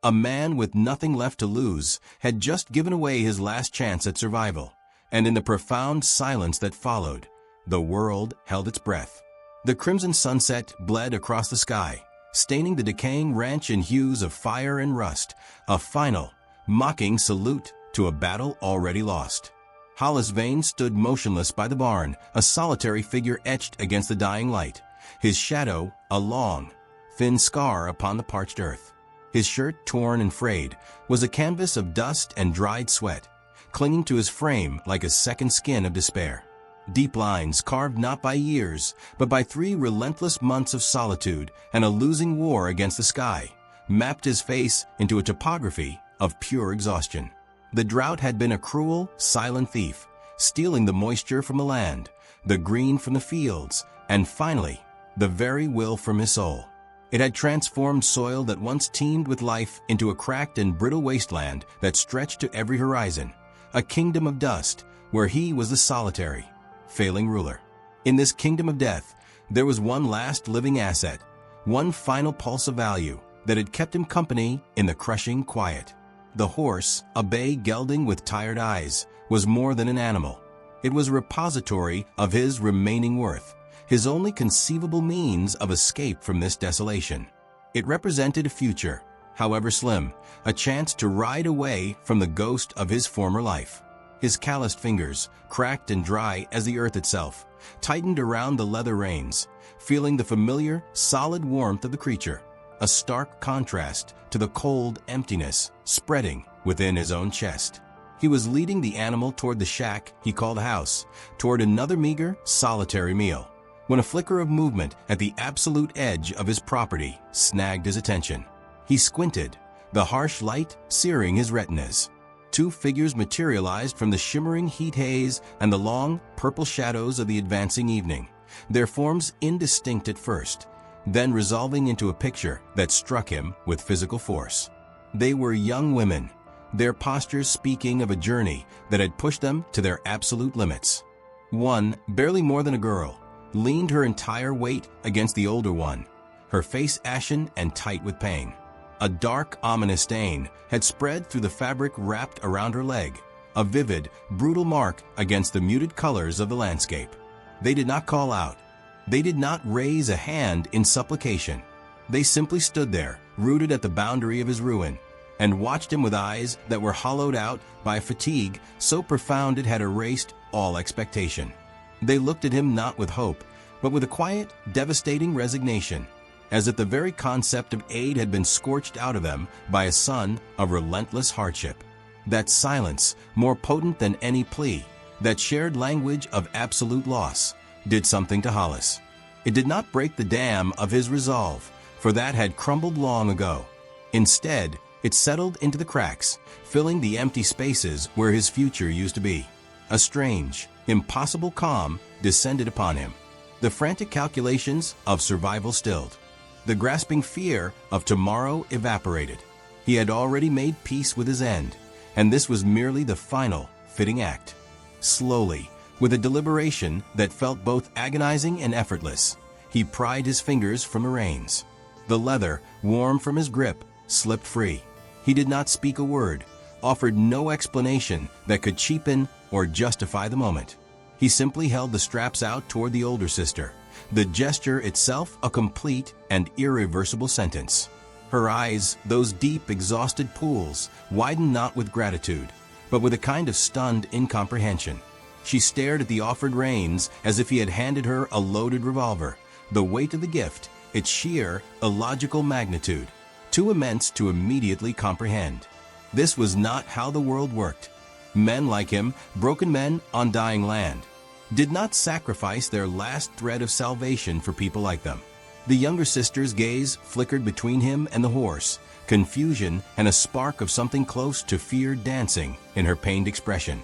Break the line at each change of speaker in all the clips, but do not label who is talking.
A man with nothing left to lose had just given away his last chance at survival, and in the profound silence that followed, the world held its breath. The crimson sunset bled across the sky, staining the decaying ranch in hues of fire and rust, a final, mocking salute to a battle already lost. Hollis Vane stood motionless by the barn, a solitary figure etched against the dying light, his shadow a long, thin scar upon the parched earth. His shirt, torn and frayed, was a canvas of dust and dried sweat, clinging to his frame like a second skin of despair. Deep lines, carved not by years, but by 3 relentless months of solitude and a losing war against the sky, mapped his face into a topography of pure exhaustion. The drought had been a cruel, silent thief, stealing the moisture from the land, the green from the fields, and finally, the very will from his soul. It had transformed soil that once teemed with life into a cracked and brittle wasteland that stretched to every horizon, a kingdom of dust where he was the solitary, failing ruler. In this kingdom of death, there was one last living asset, one final pulse of value that had kept him company in the crushing quiet. The horse, a bay gelding with tired eyes, was more than an animal. It was a repository of his remaining worth, his only conceivable means of escape from this desolation. It represented a future, however slim, a chance to ride away from the ghost of his former life. His calloused fingers, cracked and dry as the earth itself, tightened around the leather reins, feeling the familiar, solid warmth of the creature, a stark contrast to the cold emptiness spreading within his own chest. He was leading the animal toward the shack he called house, toward another meager, solitary meal, when a flicker of movement at the absolute edge of his property snagged his attention. He squinted, the harsh light searing his retinas. 2 figures materialized from the shimmering heat haze and the long, purple shadows of the advancing evening, their forms indistinct at first, then resolving into a picture that struck him with physical force. They were young women, their postures speaking of a journey that had pushed them to their absolute limits. One, barely more than a girl, leaned her entire weight against the older one, her face ashen and tight with pain. A dark, ominous stain had spread through the fabric wrapped around her leg, a vivid, brutal mark against the muted colors of the landscape. They did not call out. They did not raise a hand in supplication. They simply stood there, rooted at the boundary of his ruin, and watched him with eyes that were hollowed out by fatigue so profound it had erased all expectation. They looked at him not with hope, but with a quiet, devastating resignation, as if the very concept of aid had been scorched out of them by a sun of relentless hardship. That silence, more potent than any plea, that shared language of absolute loss, did something to Hollis. It did not break the dam of his resolve, for that had crumbled long ago. Instead, it settled into the cracks, filling the empty spaces where his future used to be. A strange, impossible calm descended upon him. The frantic calculations of survival stilled. The grasping fear of tomorrow evaporated. He had already made peace with his end, and this was merely the final, fitting act. Slowly, with a deliberation that felt both agonizing and effortless, he pried his fingers from the reins. The leather, warm from his grip, slipped free. He did not speak a word, offered no explanation that could cheapen or justify the moment. He simply held the straps out toward the older sister, the gesture itself a complete and irreversible sentence. Her eyes, those deep, exhausted pools, widened not with gratitude, but with a kind of stunned incomprehension. She stared at the offered reins as if he had handed her a loaded revolver, the weight of the gift, its sheer, illogical magnitude, too immense to immediately comprehend. This was not how the world worked. Men like him, broken men on dying land, did not sacrifice their last thread of salvation for people like them. The younger sister's gaze flickered between him and the horse, confusion and a spark of something close to fear dancing in her pained expression.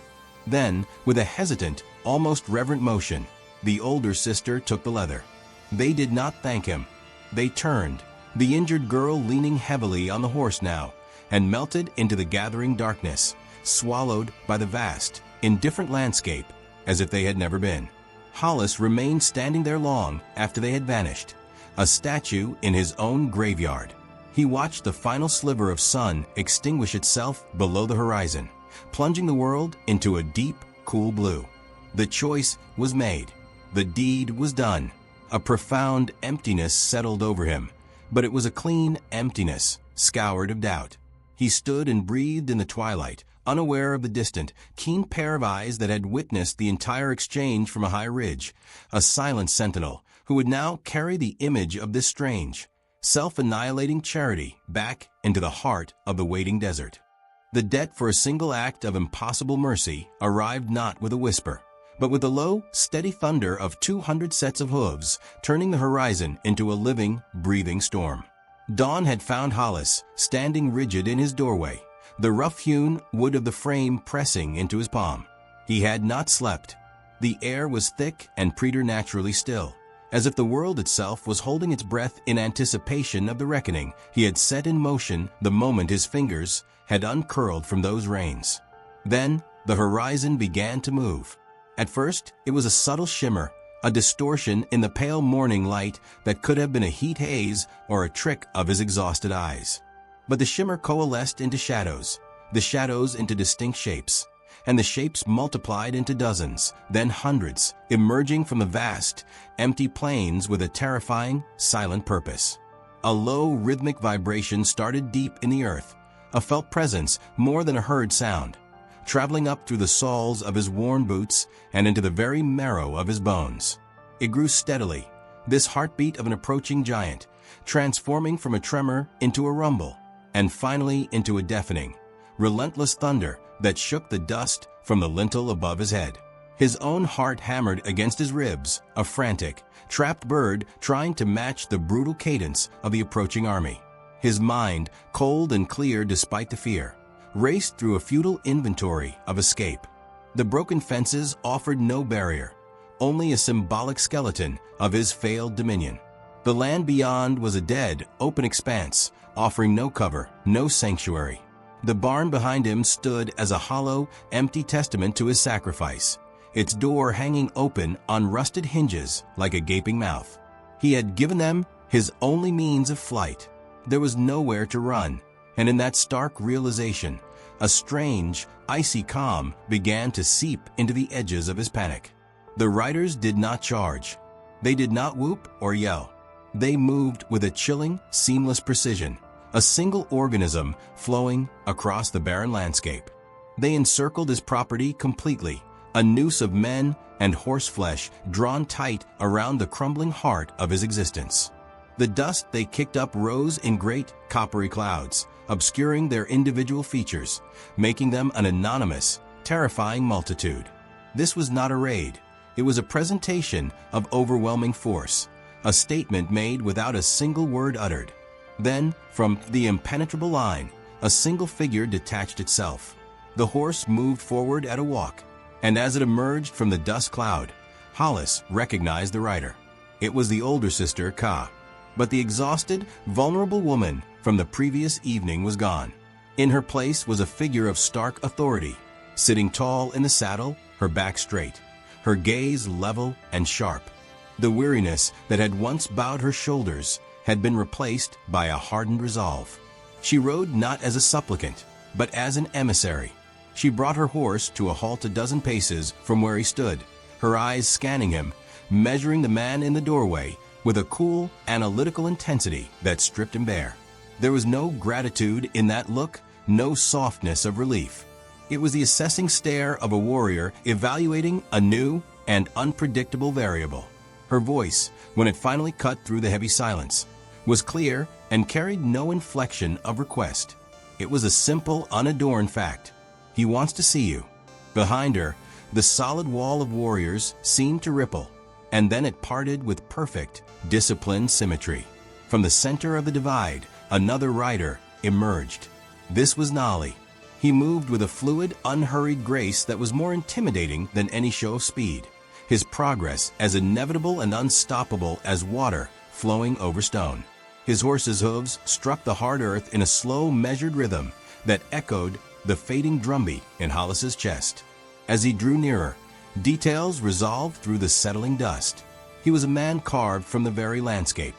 Then, with a hesitant, almost reverent motion, the older sister took the leather. They did not thank him. They turned, the injured girl leaning heavily on the horse now, and melted into the gathering darkness, swallowed by the vast, indifferent landscape as if they had never been. Hollis remained standing there long after they had vanished, a statue in his own graveyard. He watched the final sliver of sun extinguish itself below the horizon, plunging the world into a deep, cool blue. The choice was made. The deed was done. A profound emptiness settled over him, but it was a clean emptiness, scoured of doubt. He stood and breathed in the twilight, unaware of the distant, keen pair of eyes that had witnessed the entire exchange from a high ridge, a silent sentinel who would now carry the image of this strange, self-annihilating charity back into the heart of the waiting desert. The debt for a single act of impossible mercy arrived not with a whisper, but with the low, steady thunder of 200 sets of hooves, turning the horizon into a living, breathing storm. Dawn had found Hollis standing rigid in his doorway, the rough-hewn wood of the frame pressing into his palm. He had not slept. The air was thick and preternaturally still, as if the world itself was holding its breath in anticipation of the reckoning he had set in motion the moment his fingers had uncurled from those reins. Then the horizon began to move. At first, it was a subtle shimmer, a distortion in the pale morning light that could have been a heat haze or a trick of his exhausted eyes. But the shimmer coalesced into shadows, the shadows into distinct shapes, and the shapes multiplied into dozens, then hundreds, emerging from the vast, empty plains with a terrifying, silent purpose. A low, rhythmic vibration started deep in the earth, a felt presence more than a heard sound, traveling up through the soles of his worn boots and into the very marrow of his bones. It grew steadily, this heartbeat of an approaching giant, transforming from a tremor into a rumble, and finally into a deafening, relentless thunder that shook the dust from the lintel above his head. His own heart hammered against his ribs, a frantic, trapped bird trying to match the brutal cadence of the approaching army. His mind, cold and clear despite the fear, raced through a futile inventory of escape. The broken fences offered no barrier, only a symbolic skeleton of his failed dominion. The land beyond was a dead, open expanse, offering no cover, no sanctuary. The barn behind him stood as a hollow, empty testament to his sacrifice, its door hanging open on rusted hinges like a gaping mouth. He had given them his only means of flight. There was nowhere to run, and in that stark realization, a strange, icy calm began to seep into the edges of his panic. The riders did not charge. They did not whoop or yell. They moved with a chilling, seamless precision, a single organism flowing across the barren landscape. They encircled his property completely, a noose of men and horse flesh drawn tight around the crumbling heart of his existence. The dust they kicked up rose in great, coppery clouds, obscuring their individual features, making them an anonymous, terrifying multitude. This was not a raid. It was a presentation of overwhelming force, a statement made without a single word uttered. Then, from the impenetrable line, a single figure detached itself. The horse moved forward at a walk, and as it emerged from the dust cloud, Hollis recognized the rider. It was the older sister, Ka. But the exhausted, vulnerable woman from the previous evening was gone. In her place was a figure of stark authority, sitting tall in the saddle, her back straight, her gaze level and sharp. The weariness that had once bowed her shoulders had been replaced by a hardened resolve. She rode not as a supplicant, but as an emissary. She brought her horse to a halt a dozen paces from where he stood, her eyes scanning him, measuring the man in the doorway with a cool, analytical intensity that stripped him bare. There was no gratitude in that look, no softness of relief. It was the assessing stare of a warrior evaluating a new and unpredictable variable. Her voice, when it finally cut through the heavy silence, was clear and carried no inflection of request. It was a simple, unadorned fact. He wants to see you. Behind her, the solid wall of warriors seemed to ripple, and then it parted with perfect, disciplined symmetry. From the center of the divide, another rider emerged. This was Nali. He moved with a fluid, unhurried grace that was more intimidating than any show of speed, his progress as inevitable and unstoppable as water flowing over stone. His horse's hooves struck the hard earth in a slow, measured rhythm that echoed the fading drumbeat in Hollis's chest. As he drew nearer, details resolved through the settling dust. He was a man carved from the very landscape.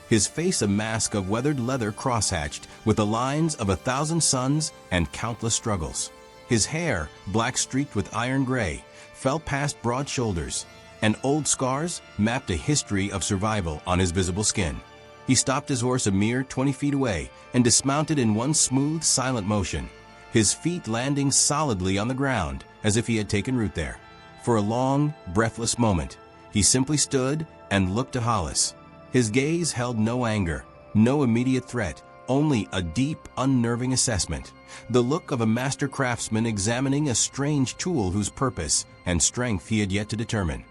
his face a mask of weathered leather crosshatched with the lines of 1,000 suns and countless struggles. His hair, black streaked with iron gray, fell past broad shoulders, and old scars mapped a history of survival on his visible skin. He stopped his horse a mere 20 feet away and dismounted in one smooth, silent motion, his feet landing solidly on the ground as if he had taken root there. For a long, breathless moment, he simply stood and looked to Hollis. His gaze held no anger, no immediate threat, only a deep, unnerving assessment, the look of a master craftsman examining a strange tool whose purpose and strength he had yet to determine.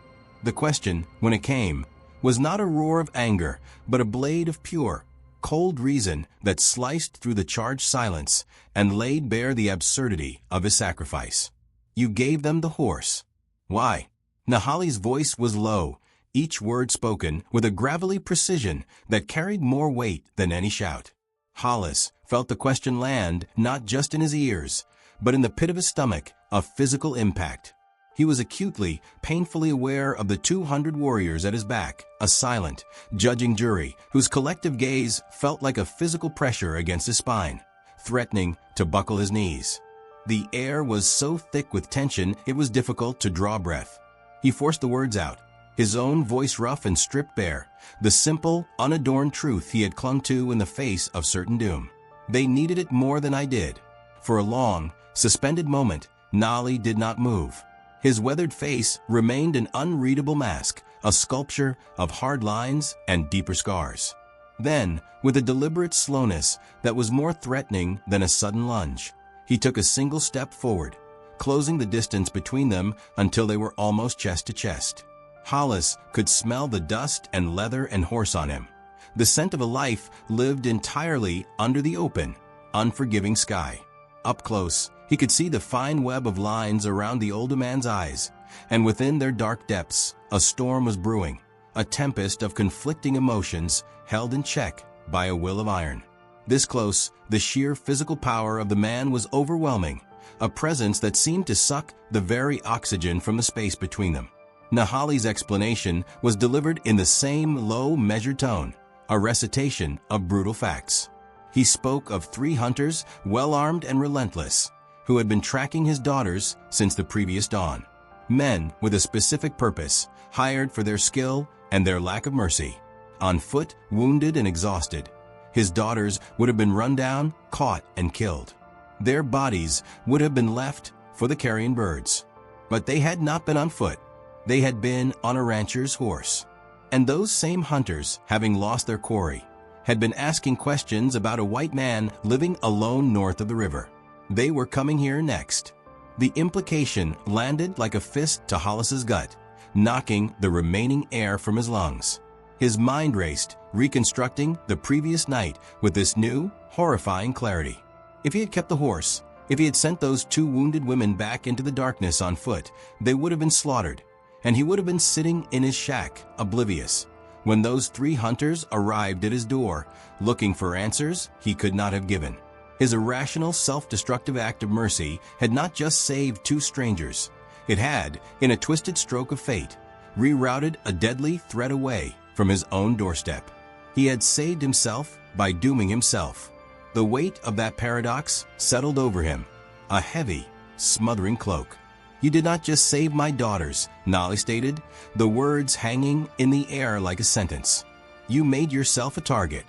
The question, when it came, was not a roar of anger, but a blade of pure, cold reason that sliced through the charged silence and laid bare the absurdity of his sacrifice. "You gave them the horse. Why?" Nahali's voice was low, each word spoken with a gravelly precision that carried more weight than any shout. Hollis felt the question land not just in his ears, but in the pit of his stomach, a physical impact. He was acutely, painfully aware of the 200 warriors at his back, a silent, judging jury whose collective gaze felt like a physical pressure against his spine, threatening to buckle his knees. The air was so thick with tension it was difficult to draw breath. He forced the words out, his own voice rough and stripped bare, the simple, unadorned truth he had clung to in the face of certain doom. "They needed it more than I did." For a long, suspended moment, Nahali did not move. His weathered face remained an unreadable mask, a sculpture of hard lines and deeper scars. Then, with a deliberate slowness that was more threatening than a sudden lunge, he took a single step forward, closing the distance between them until they were almost chest to chest. Hollis could smell the dust and leather and horse on him. The scent of a life lived entirely under the open, unforgiving sky. Up close, he could see the fine web of lines around the older man's eyes, and within their dark depths, a storm was brewing, a tempest of conflicting emotions held in check by a will of iron. This close, the sheer physical power of the man was overwhelming, a presence that seemed to suck the very oxygen from the space between them. Nahali's explanation was delivered in the same low, measured tone, a recitation of brutal facts. He spoke of 3 hunters, well-armed and relentless, who had been tracking his daughters since the previous dawn. Men with a specific purpose, hired for their skill and their lack of mercy. On foot, wounded and exhausted, his daughters would have been run down, caught, and killed. Their bodies would have been left for the carrion birds. But they had not been on foot. They had been on a rancher's horse. And those same hunters, having lost their quarry, had been asking questions about a white man living alone north of the river. They were coming here next. The implication landed like a fist to Hollis's gut, knocking the remaining air from his lungs. His mind raced, reconstructing the previous night with this new, horrifying clarity. If he had kept the horse, if he had sent those 2 wounded women back into the darkness on foot, they would have been slaughtered, and he would have been sitting in his shack, oblivious, when those 3 hunters arrived at his door, looking for answers he could not have given. His irrational, self-destructive act of mercy had not just saved 2 strangers. It had, in a twisted stroke of fate, rerouted a deadly threat away from his own doorstep. He had saved himself by dooming himself. The weight of that paradox settled over him, a heavy, smothering cloak. "You did not just save my daughters," Nahali stated, the words hanging in the air like a sentence. "You made yourself a target.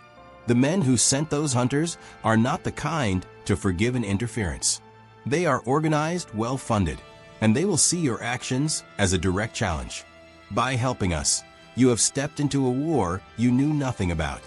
The men who sent those hunters are not the kind to forgive an interference. They are organized, well-funded, and they will see your actions as a direct challenge. By helping us, you have stepped into a war you knew nothing about."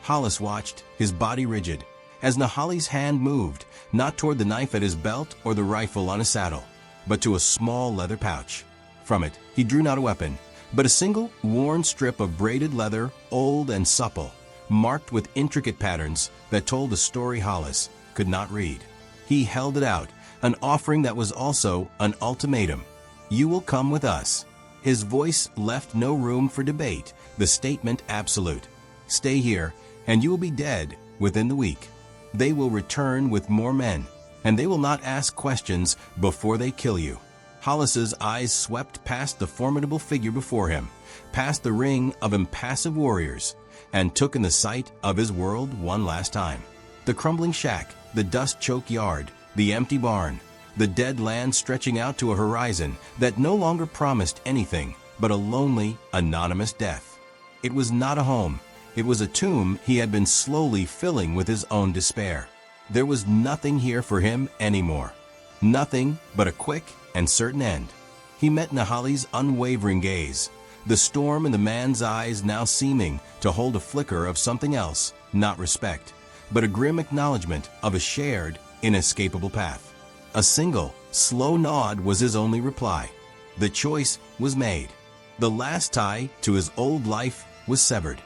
Hollis watched, his body rigid, as Nahali's hand moved, not toward the knife at his belt or the rifle on his saddle, but to a small leather pouch. From it, he drew not a weapon, but a single, worn strip of braided leather, old and supple, marked with intricate patterns that told a story Hollis could not read. He held it out, an offering that was also an ultimatum. "You will come with us." His voice left no room for debate, the statement absolute. "Stay here, and you will be dead within the week. They will return with more men, and they will not ask questions before they kill you." Hollis's eyes swept past the formidable figure before him, past the ring of impassive warriors, and took in the sight of his world one last time. The crumbling shack, the dust-choked yard, the empty barn, the dead land stretching out to a horizon that no longer promised anything but a lonely, anonymous death. It was not a home. It was a tomb he had been slowly filling with his own despair. There was nothing here for him anymore. Nothing but a quick and certain end. He met Nahali's unwavering gaze, the storm in the man's eyes now seeming to hold a flicker of something else, not respect, but a grim acknowledgement of a shared, inescapable path. A single, slow nod was his only reply. The choice was made. The last tie to his old life was severed.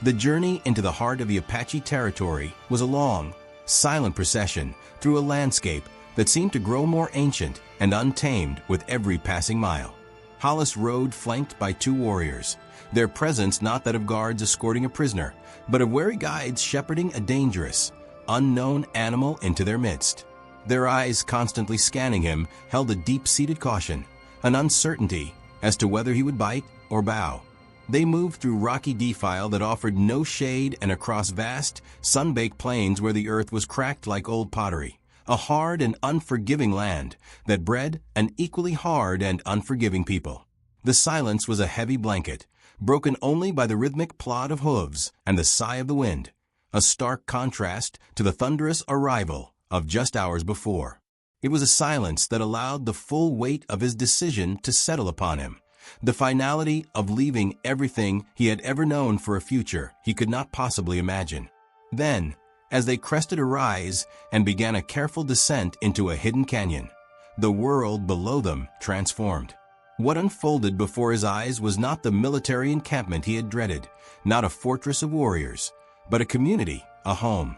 The journey into the heart of the Apache territory was a long, silent procession through a landscape that seemed to grow more ancient and untamed with every passing mile. Hollis rode flanked by two warriors, their presence not that of guards escorting a prisoner, but of wary guides shepherding a dangerous, unknown animal into their midst. Their eyes, constantly scanning him, held a deep-seated caution, an uncertainty as to whether he would bite or bow. They moved through rocky defile that offered no shade and across vast, sun-baked plains where the earth was cracked like old pottery, a hard and unforgiving land that bred an equally hard and unforgiving people. The silence was a heavy blanket, broken only by the rhythmic plod of hooves and the sigh of the wind, a stark contrast to the thunderous arrival of just hours before. It was a silence that allowed the full weight of his decision to settle upon him, the finality of leaving everything he had ever known for a future he could not possibly imagine. Then, as they crested a rise and began a careful descent into a hidden canyon, the world below them transformed. What unfolded before his eyes was not the military encampment he had dreaded, not a fortress of warriors, but a community, a home.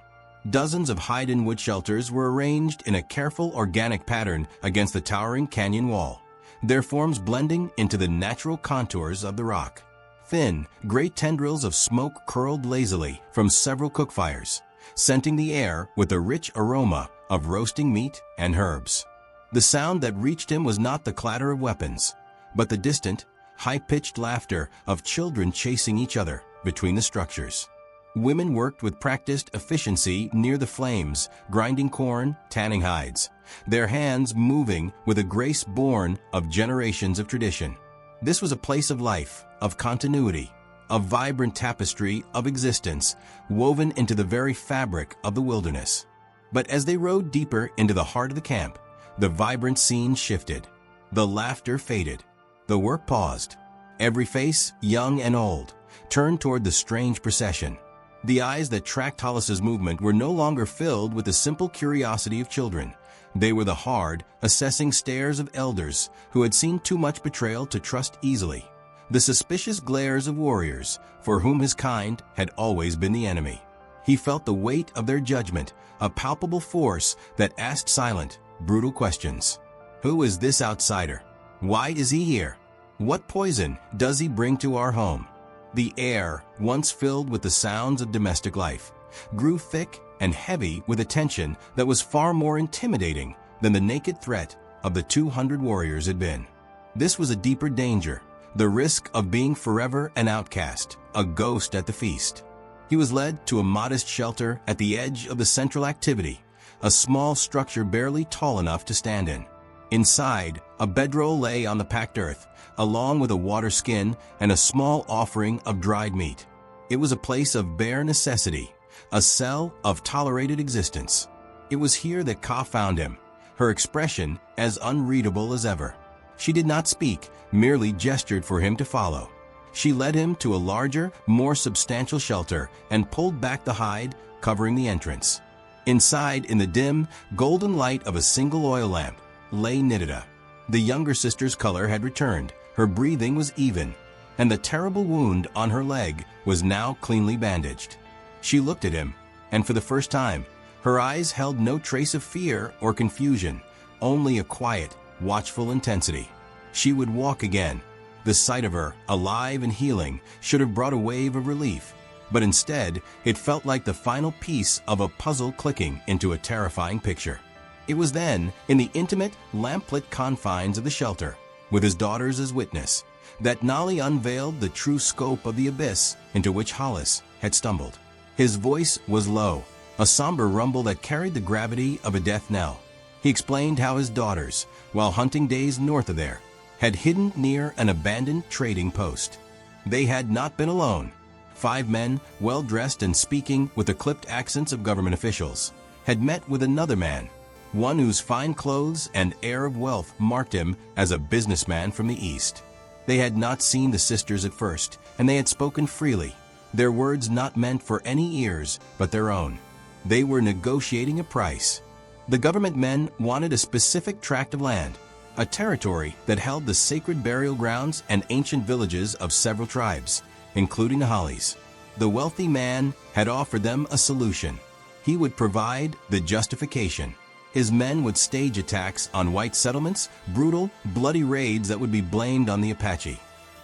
Dozens of hide-in wood shelters were arranged in a careful organic pattern against the towering canyon wall, their forms blending into the natural contours of the rock. Thin, great tendrils of smoke curled lazily from several cook fires, scenting the air with a rich aroma of roasting meat and herbs. The sound that reached him was not the clatter of weapons, but the distant, high-pitched laughter of children chasing each other between the structures. Women worked with practiced efficiency near the flames, grinding corn, tanning hides, their hands moving with a grace born of generations of tradition. This was a place of life, of continuity, a vibrant tapestry of existence woven into the very fabric of the wilderness. But as they rode deeper into the heart of the camp, the vibrant scene shifted. The laughter faded. The work paused. Every face, young and old, turned toward the strange procession. The eyes that tracked Hollis's movement were no longer filled with the simple curiosity of children. They were the hard, assessing stares of elders who had seen too much betrayal to trust easily, the suspicious glares of warriors for whom his kind had always been the enemy. He felt the weight of their judgment, a palpable force that asked silent, brutal questions. Who is this outsider? Why is he here? What poison does he bring to our home? The air, once filled with the sounds of domestic life, grew thick and heavy with a tension that was far more intimidating than the naked threat of the 200 warriors had been. This was a deeper danger, the risk of being forever an outcast, a ghost at the feast. He was led to a modest shelter at the edge of the central activity, a small structure barely tall enough to stand in. Inside, a bedroll lay on the packed earth, along with a water skin and a small offering of dried meat. It was a place of bare necessity, a cell of tolerated existence. It was here that Ka found him, her expression as unreadable as ever. She did not speak, merely gestured for him to follow. She led him to a larger, more substantial shelter and pulled back the hide covering the entrance. Inside, in the dim, golden light of a single oil lamp, lay Nidida. The younger sister's color had returned, her breathing was even, and the terrible wound on her leg was now cleanly bandaged. She looked at him, and for the first time, her eyes held no trace of fear or confusion, only a quiet, watchful intensity. She would walk again. The sight of her, alive and healing, should have brought a wave of relief, but instead, it felt like the final piece of a puzzle clicking into a terrifying picture. It was then, in the intimate, lamplit confines of the shelter, with his daughters as witness, that Nali unveiled the true scope of the abyss into which Hollis had stumbled. His voice was low, a somber rumble that carried the gravity of a death knell. He explained how his daughters, while hunting days north of there, had hidden near an abandoned trading post. They had not been alone. 5 men, well-dressed and speaking with the clipped accents of government officials, had met with another man, one whose fine clothes and air of wealth marked him as a businessman from the East. They had not seen the sisters at first, and they had spoken freely, their words not meant for any ears but their own. They were negotiating a price. The government men wanted a specific tract of land, a territory that held the sacred burial grounds and ancient villages of several tribes, including the Hollies. The wealthy man had offered them a solution. He would provide the justification. His men would stage attacks on white settlements, brutal, bloody raids that would be blamed on the Apache.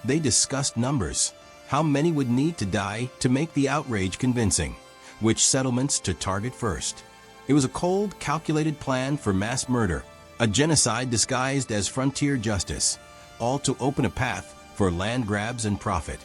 They discussed numbers. How many would need to die to make the outrage convincing? Which settlements to target first? It was a cold, calculated plan for mass murder, a genocide disguised as frontier justice, all to open a path for land grabs and profit.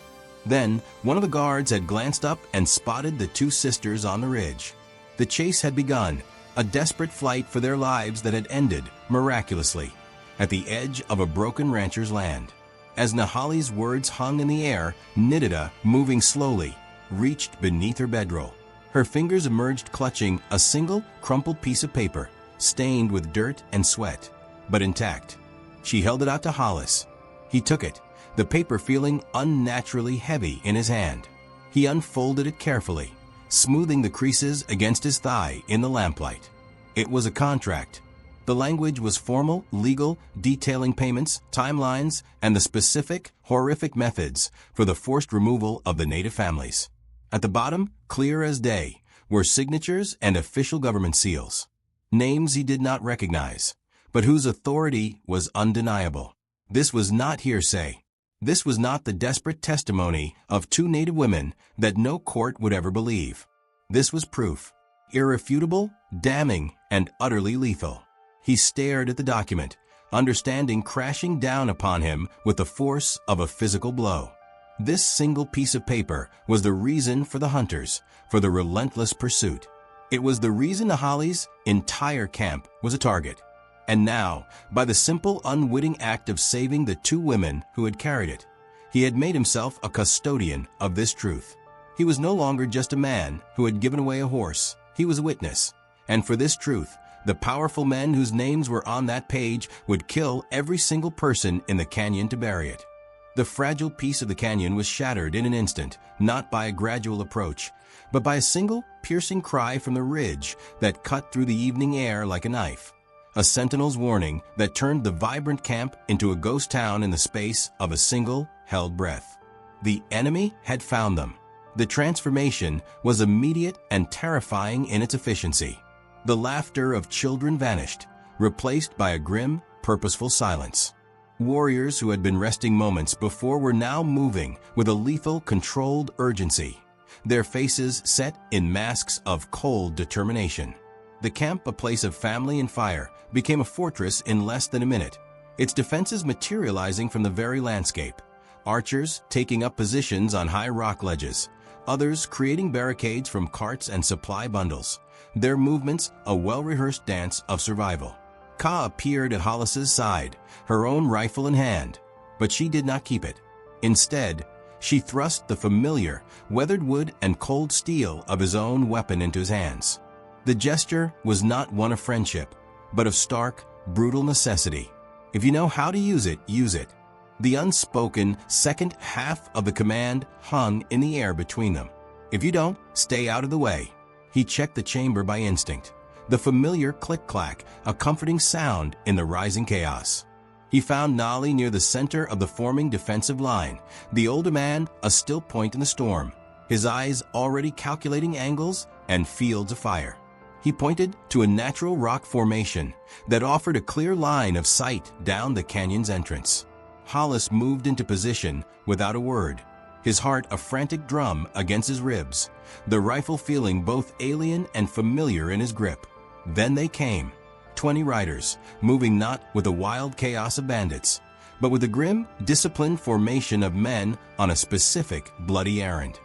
Then, one of the guards had glanced up and spotted the 2 sisters on the ridge. The chase had begun, a desperate flight for their lives that had ended, miraculously, at the edge of a broken rancher's land. As Nahali's words hung in the air, Nidida, moving slowly, reached beneath her bedroll. Her fingers emerged clutching a single, crumpled piece of paper, stained with dirt and sweat, but intact. She held it out to Hollis. He took it, the paper feeling unnaturally heavy in his hand. He unfolded it carefully, smoothing the creases against his thigh in the lamplight. It was a contract. The language was formal, legal, detailing payments, timelines, and the specific, horrific methods for the forced removal of the native families. At the bottom, clear as day, were signatures and official government seals. Names he did not recognize, but whose authority was undeniable. This was not hearsay. This was not the desperate testimony of 2 native women that no court would ever believe. This was proof, irrefutable, damning, and utterly lethal. He stared at the document, understanding crashing down upon him with the force of a physical blow. This single piece of paper was the reason for the hunters, for the relentless pursuit. It was the reason Nahali's entire camp was a target. And now, by the simple, unwitting act of saving the 2 women who had carried it, he had made himself a custodian of this truth. He was no longer just a man who had given away a horse. He was a witness. And for this truth, the powerful men whose names were on that page would kill every single person in the canyon to bury it. The fragile piece of the canyon was shattered in an instant, not by a gradual approach, but by a single, piercing cry from the ridge that cut through the evening air like a knife. A sentinel's warning that turned the vibrant camp into a ghost town in the space of a single, held breath. The enemy had found them. The transformation was immediate and terrifying in its efficiency. The laughter of children vanished, replaced by a grim, purposeful silence. Warriors who had been resting moments before were now moving with a lethal, controlled urgency, their faces set in masks of cold determination. The camp, a place of family and fire, became a fortress in less than a minute, its defenses materializing from the very landscape. Archers taking up positions on high rock ledges, others creating barricades from carts and supply bundles, their movements a well-rehearsed dance of survival. Ka appeared at Hollis's side, her own rifle in hand, but she did not keep it. Instead, she thrust the familiar, weathered wood and cold steel of his own weapon into his hands. The gesture was not one of friendship, but of stark, brutal necessity. If you know how to use it, use it. The unspoken second half of the command hung in the air between them. If you don't, stay out of the way. He checked the chamber by instinct. The familiar click-clack, a comforting sound in the rising chaos. He found Nali near the center of the forming defensive line, the older man a still point in the storm, his eyes already calculating angles and fields of fire. He pointed to a natural rock formation that offered a clear line of sight down the canyon's entrance. Hollis moved into position without a word, his heart a frantic drum against his ribs, the rifle feeling both alien and familiar in his grip. Then they came, 20 riders, moving not with the wild chaos of bandits, but with the grim, disciplined formation of men on a specific bloody errand.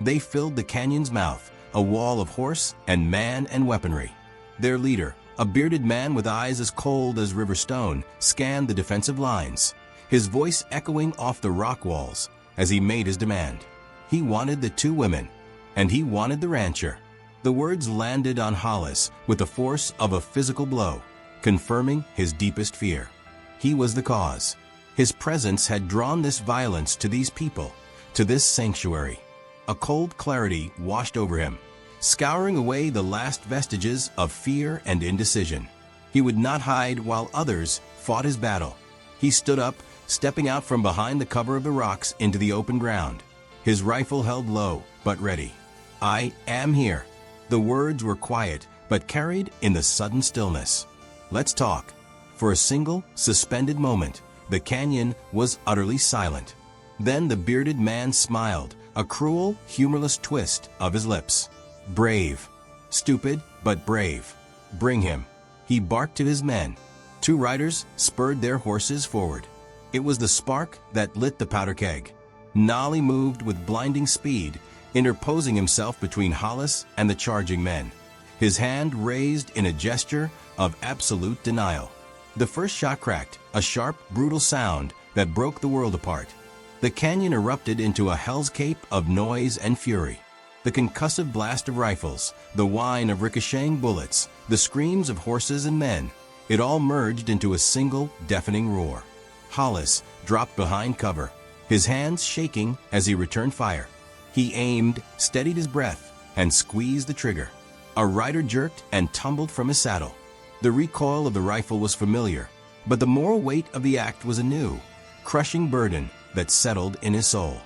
They filled the canyon's mouth, a wall of horse and man and weaponry. Their leader, a bearded man with eyes as cold as river stone, scanned the defensive lines, his voice echoing off the rock walls as he made his demand. He wanted the two women, and he wanted the rancher. The words landed on Hollis with the force of a physical blow, confirming his deepest fear. He was the cause. His presence had drawn this violence to these people, to this sanctuary. A cold clarity washed over him, scouring away the last vestiges of fear and indecision. He would not hide while others fought his battle. He stood up, stepping out from behind the cover of the rocks into the open ground, his rifle held low but ready. "I am here." The words were quiet but carried in the sudden stillness. "Let's talk." For a single, suspended moment, the canyon was utterly silent. Then the bearded man smiled, a cruel, humorless twist of his lips. "Brave. Stupid, but brave. Bring him." He barked to his men. Two riders spurred their horses forward. It was the spark that lit the powder keg. Nolly moved with blinding speed, interposing himself between Hollis and the charging men, his hand raised in a gesture of absolute denial. The first shot cracked, a sharp, brutal sound that broke the world apart. The canyon erupted into a hell's cape of noise and fury. The concussive blast of rifles, the whine of ricocheting bullets, the screams of horses and men, it all merged into a single, deafening roar. Hollis dropped behind cover, his hands shaking as he returned fire. He aimed, steadied his breath, and squeezed the trigger. A rider jerked and tumbled from his saddle. The recoil of the rifle was familiar, but the moral weight of the act was a new, crushing burden that settled in his soul.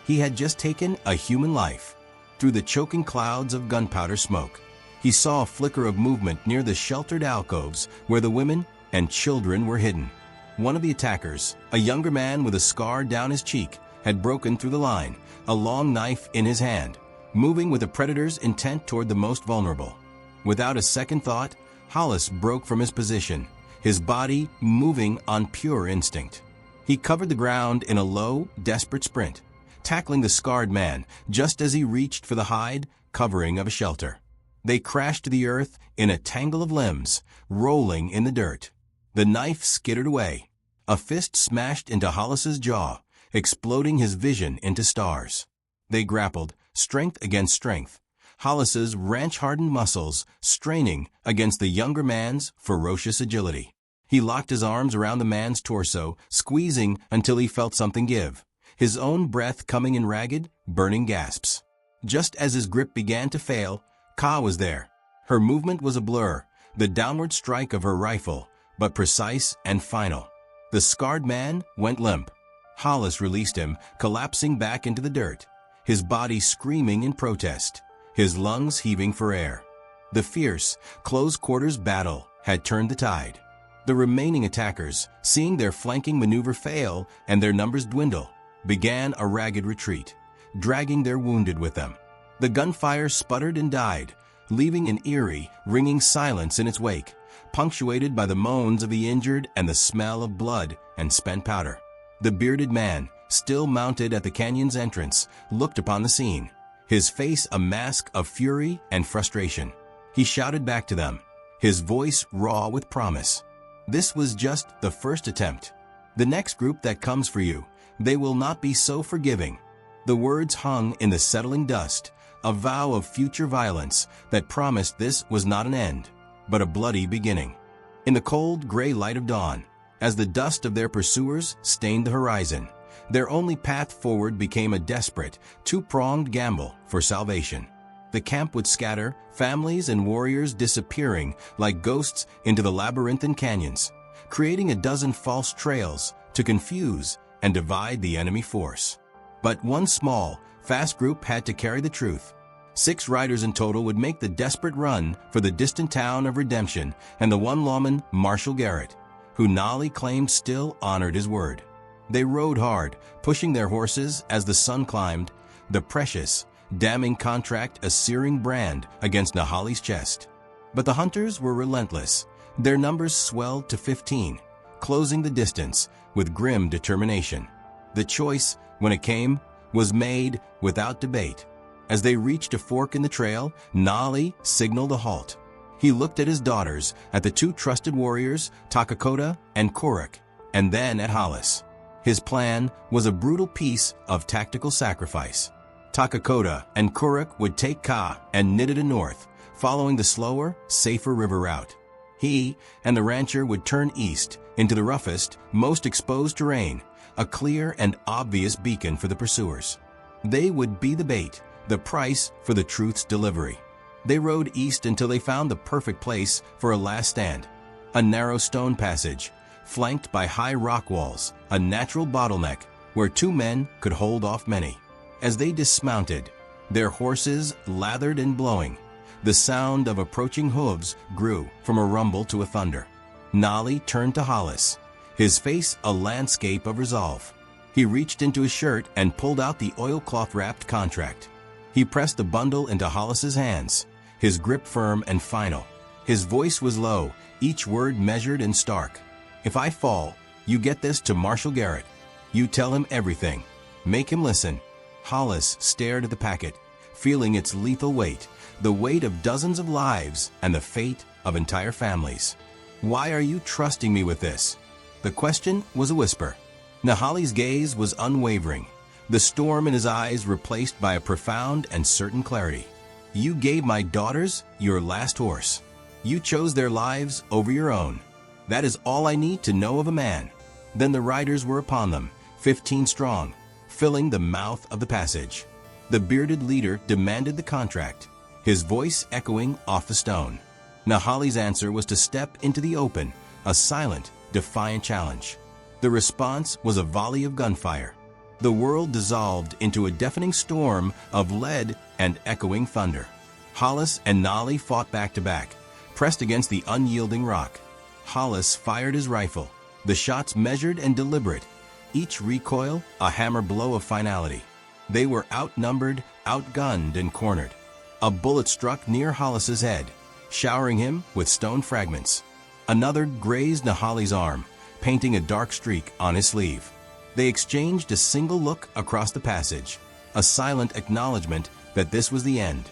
He had just taken a human life. Through the choking clouds of gunpowder smoke, he saw a flicker of movement near the sheltered alcoves where the women and children were hidden. One of the attackers, a younger man with a scar down his cheek, had broken through the line, a long knife in his hand, moving with a predator's intent toward the most vulnerable. Without a second thought, Hollis broke from his position, his body moving on pure instinct. He covered the ground in a low, desperate sprint, tackling the scarred man just as he reached for the hide covering of a shelter. They crashed to the earth in a tangle of limbs, rolling in the dirt. The knife skittered away. A fist smashed into Hollis's jaw, exploding his vision into stars. They grappled, strength against strength, Hollis's ranch-hardened muscles straining against the younger man's ferocious agility. He locked his arms around the man's torso, squeezing until he felt something give, his own breath coming in ragged, burning gasps. Just as his grip began to fail, Ka was there. Her movement was a blur, the downward strike of her rifle, but precise and final. The scarred man went limp. Hollis released him, collapsing back into the dirt, his body screaming in protest, his lungs heaving for air. The fierce, close-quarters battle had turned the tide. The remaining attackers, seeing their flanking maneuver fail and their numbers dwindle, began a ragged retreat, dragging their wounded with them. The gunfire sputtered and died, leaving an eerie, ringing silence in its wake, punctuated by the moans of the injured and the smell of blood and spent powder. The bearded man, still mounted at the canyon's entrance, looked upon the scene, his face a mask of fury and frustration. He shouted back to them, his voice raw with promise. This was just the first attempt. The next group that comes for you, they will not be so forgiving. The words hung in the settling dust, a vow of future violence that promised this was not an end, but a bloody beginning. In the cold, gray light of dawn, as the dust of their pursuers stained the horizon, their only path forward became a desperate, two-pronged gamble for salvation. The camp would scatter, families and warriors disappearing like ghosts into the labyrinthine canyons, creating a dozen false trails to confuse and divide the enemy force. But one small, fast group had to carry the truth. 6 riders in total would make the desperate run for the distant town of Redemption, and the one lawman, Marshal Garrett, who Nolly claimed still honored his word. They rode hard, pushing their horses as the sun climbed, the precious, damning contract a searing brand against Nahali's chest. But the hunters were relentless. Their numbers swelled to 15, closing the distance with grim determination. The choice, when it came, was made without debate. As they reached a fork in the trail, Nali signaled a halt. He looked at his daughters, at the two trusted warriors, Takakota and Kuruk, and then at Hollis. His plan was a brutal piece of tactical sacrifice. Takakota and Kuruk would take Ka and Nidada north, following the slower, safer river route. He and the rancher would turn east into the roughest, most exposed terrain, a clear and obvious beacon for the pursuers. They would be the bait, the price for the truth's delivery. They rode east until they found the perfect place for a last stand. A narrow stone passage, flanked by high rock walls, a natural bottleneck where two men could hold off many. As they dismounted, their horses lathered and blowing, the sound of approaching hooves grew from a rumble to a thunder. Nali turned to Hollis, his face a landscape of resolve. He reached into his shirt and pulled out the oilcloth-wrapped contract. He pressed the bundle into Hollis's hands, his grip firm and final. His voice was low, each word measured and stark. "If I fall, you get this to Marshal Garrett. You tell him everything. Make him listen." Hollis stared at the packet, feeling its lethal weight, the weight of dozens of lives and the fate of entire families. "Why are you trusting me with this?" The question was a whisper. Nahali's gaze was unwavering, the storm in his eyes replaced by a profound and certain clarity. "You gave my daughters your last horse. You chose their lives over your own. That is all I need to know of a man." Then the riders were upon them, 15 strong, filling the mouth of the passage. The bearded leader demanded the contract, his voice echoing off the stone. Nahali's answer was to step into the open, a silent, defiant challenge. The response was a volley of gunfire. The world dissolved into a deafening storm of lead and echoing thunder. Hollis and Nali fought back to back, pressed against the unyielding rock. Hollis fired his rifle, the shots measured and deliberate, each recoil a hammer blow of finality. They were outnumbered, outgunned, and cornered. A bullet struck near Hollis's head, showering him with stone fragments. Another grazed Nahali's arm, painting a dark streak on his sleeve. They exchanged a single look across the passage, a silent acknowledgement that this was the end.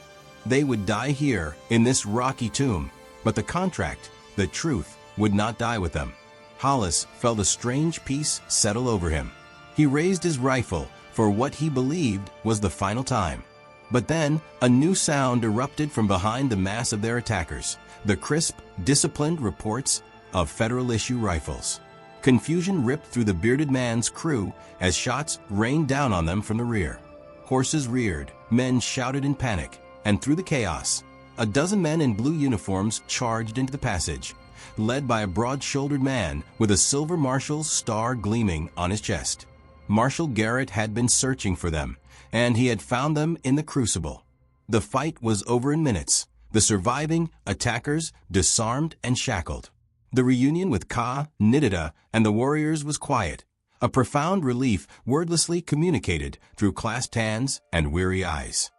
They would die here in this rocky tomb, but the contract, the truth, would not die with them. Hollis felt a strange peace settle over him. He raised his rifle for what he believed was the final time. But then a new sound erupted from behind the mass of their attackers, the crisp, disciplined reports of Federal-issue rifles. Confusion ripped through the bearded man's crew as shots rained down on them from the rear. Horses reared, men shouted in panic, and through the chaos, a dozen men in blue uniforms charged into the passage, led by a broad-shouldered man with a silver marshal's star gleaming on his chest. Marshal Garrett had been searching for them, and he had found them in the crucible. The fight was over in minutes, the surviving attackers disarmed and shackled. The reunion with Ka, Nidada, and the warriors was quiet, a profound relief wordlessly communicated through clasped hands and weary eyes.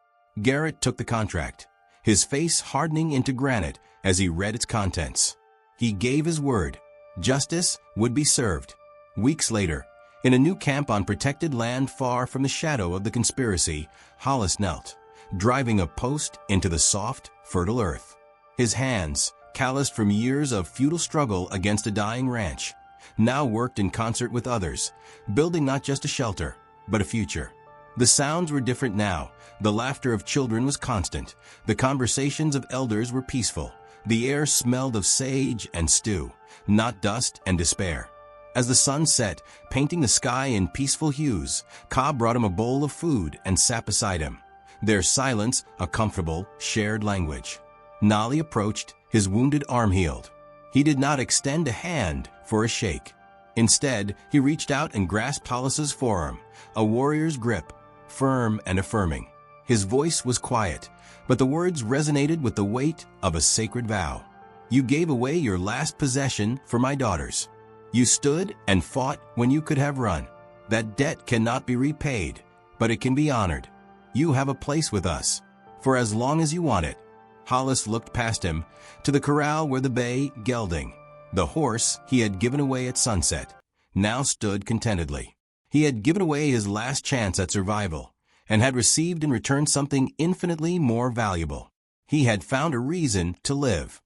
Garrett took the contract, his face hardening into granite as he read its contents. He gave his word. Justice would be served. Weeks later, in a new camp on protected land far from the shadow of the conspiracy, Hollis knelt, driving a post into the soft, fertile earth. His hands, calloused from years of futile struggle against a dying ranch, now worked in concert with others, building not just a shelter, but a future. The sounds were different now. The laughter of children was constant. The conversations of elders were peaceful. The air smelled of sage and stew, not dust and despair. As the sun set, painting the sky in peaceful hues, Ka brought him a bowl of food and sat beside him, their silence a comfortable, shared language. Nali approached, his wounded arm healed. He did not extend a hand for a shake. Instead, he reached out and grasped Hollis's forearm, a warrior's grip, firm and affirming. His voice was quiet, but the words resonated with the weight of a sacred vow. "You gave away your last possession for my daughters. You stood and fought when you could have run. That debt cannot be repaid, but it can be honored. You have a place with us, for as long as you want it." Hollis looked past him to the corral where the bay, gelding, the horse he had given away at sunset, now stood contentedly. He had given away his last chance at survival, and had received in return something infinitely more valuable. He had found a reason to live.